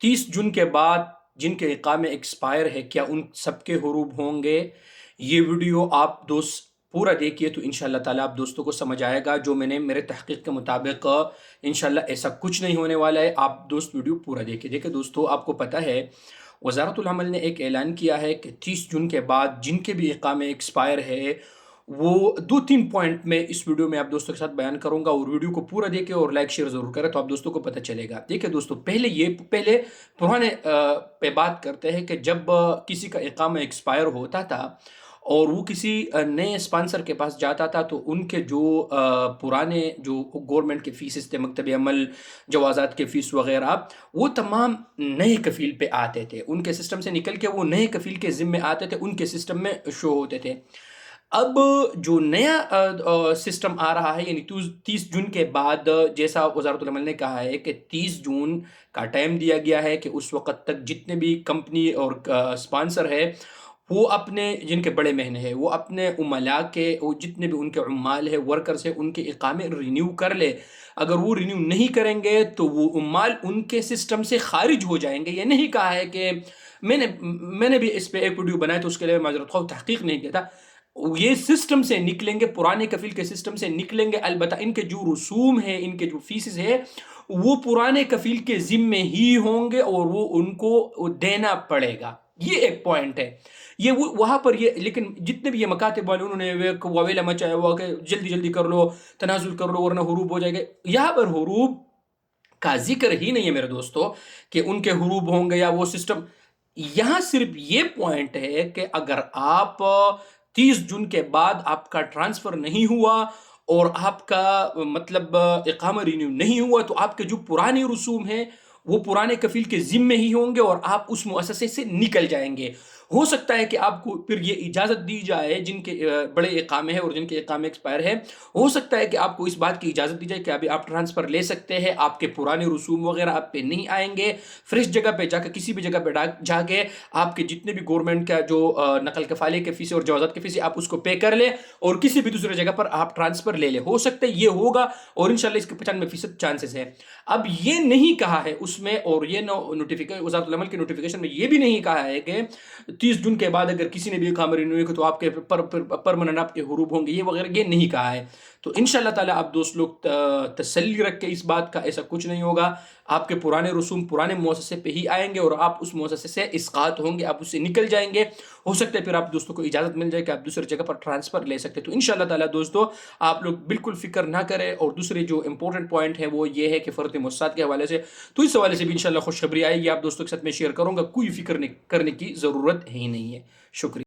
30 جون کے بعد جن کے اقامے ایکسپائر ہے کیا ان سب کے حروب ہوں گے؟ یہ ویڈیو آپ دوست پورا دیکھیے تو انشاءاللہ تعالیٰ آپ دوستوں کو سمجھ آئے گا. جو میں نے میرے تحقیق کے مطابق انشاءاللہ ایسا کچھ نہیں ہونے والا ہے. آپ دوست ویڈیو پورا دیکھیے. دیکھیں دوستو، آپ کو پتہ ہے وزارت العمل نے ایک اعلان کیا ہے کہ 30 جون کے بعد جن کے بھی اقامے ایکسپائر ہے وہ 2-3 پوائنٹ میں اس ویڈیو میں آپ دوستوں کے ساتھ بیان کروں گا، اور ویڈیو کو پورا دیکھیں اور لائک شیئر ضرور کریں تو آپ دوستوں کو پتہ چلے گا. دیکھیں دوستو، پہلے پرانے پہ بات کرتے ہیں کہ جب کسی کا اقامہ ایکسپائر ہوتا تھا اور وہ کسی نئے اسپانسر کے پاس جاتا تھا تو ان کے جو پرانے جو گورنمنٹ کے فیسز تھے، مکتب عمل، جوازات کے فیس وغیرہ، وہ تمام نئے کفیل پہ آتے تھے. ان کے سسٹم سے نکل کے وہ نئے کفیل کے ذمے آتے تھے، ان کے سسٹم میں شو ہوتے تھے. اب جو نیا سسٹم آ رہا ہے، یعنی 30 جون کے بعد جیسا وزارت العمل نے کہا ہے کہ 30 جون کا ٹائم دیا گیا ہے کہ اس وقت تک جتنے بھی کمپنی اور اسپانسر ہے وہ اپنے جن کے بڑے مہینے ہیں وہ اپنے عملاء کے، وہ جتنے بھی ان کے عمال ہیں، ورکرز ہیں، ان کے اقامے رینیو کر لے. اگر وہ رینیو نہیں کریں گے تو وہ عمال ان کے سسٹم سے خارج ہو جائیں گے. یہ نہیں کہا ہے کہ میں نے بھی اس پہ ایک ویڈیو بنایا تو اس کے لیے معذرت خواہ تحقیق نہیں کیا تھا. یہ سسٹم سے نکلیں گے، پرانے کفیل کے سسٹم سے نکلیں گے. البتہ ان کے جو رسوم ہیں، ان کے جو فیسز ہے وہ پرانے کفیل کے ذمے ہی ہوں گے اور وہ ان کو دینا پڑے گا. یہ ایک پوائنٹ ہے. یہ وہاں پر یہ، لیکن جتنے بھی یہ مکاتب والے انہوں نے واویلا مچایا ہوا کہ جلدی جلدی کر لو، تنازل کر لو ورنہ حروب ہو جائے گا. یہاں پر حروب کا ذکر ہی نہیں ہے میرے دوستو کہ ان کے حروب ہوں گے یا وہ سسٹم. یہاں صرف یہ پوائنٹ ہے کہ اگر آپ 30 جون کے بعد آپ کا ٹرانسفر نہیں ہوا اور آپ کا مطلب اقامہ رینیو نہیں ہوا تو آپ کے جو پرانے رسوم ہیں وہ پرانے کفیل کے ذمے ہی ہوں گے اور آپ اس مؤسسے سے نکل جائیں گے. ہو سکتا ہے کہ آپ کو پھر یہ اجازت دی جائے، جن کے بڑے اقامے ہیں اور جن کے اقامے ایکسپائر ہے، ہو سکتا ہے کہ آپ کو اس بات کی اجازت دی جائے کہ ابھی آپ ٹرانسفر لے سکتے ہیں، آپ کے پرانے رسوم وغیرہ آپ پہ نہیں آئیں گے. فریش جگہ پہ جا کے، کسی بھی جگہ پہ جا کے آپ کے جتنے بھی گورنمنٹ کا جو نقل کفالے کے فیس اور جوازات کے فیس آپ اس کو پے کر لیں اور کسی بھی دوسرے جگہ پر آپ ٹرانسفر لے لیں. ہو سکتا ہے یہ ہوگا اور انشاءاللہ اس کے 95% چانسز ہے. اب یہ نہیں کہا ہے اس میں، اور یہ نوٹیفیکیشن وزارت العمل کے نوٹیفیکیشن میں یہ بھی نہیں کہا ہے کہ 30 جون کے بعد اگر کسی نے بھی اقامہ رینیو کیا تو آپ کے پرمننٹ آپ کے حروب ہوں گے، یہ وغیرہ یہ نہیں کہا ہے. تو انشاءاللہ تعالیٰ آپ دوست لوگ تسلی رکھ کے اس بات کا، ایسا کچھ نہیں ہوگا. آپ کے پرانے رسوم پرانے مؤسسے پہ ہی آئیں گے اور آپ اس مؤسسے سے اسقاط ہوں گے، آپ اس سے نکل جائیں گے. ہو سکتا ہے پھر آپ دوستوں کو اجازت مل جائے کہ آپ دوسری جگہ پر ٹرانسفر لے سکتے. تو انشاءاللہ تعالیٰ دوستو آپ لوگ بالکل فکر نہ کریں. اور دوسرے جو امپورٹنٹ پوائنٹ ہے وہ یہ ہے کہ فرد مؤسسات کے حوالے سے، تو اس حوالے سے بھی انشاءاللہ خوشخبری آئے گی، آپ دوستوں کے ساتھ میں شیئر کروں گا. کوئی فکر کرنے کی ضرورت ہی نہیں ہے. شکریہ.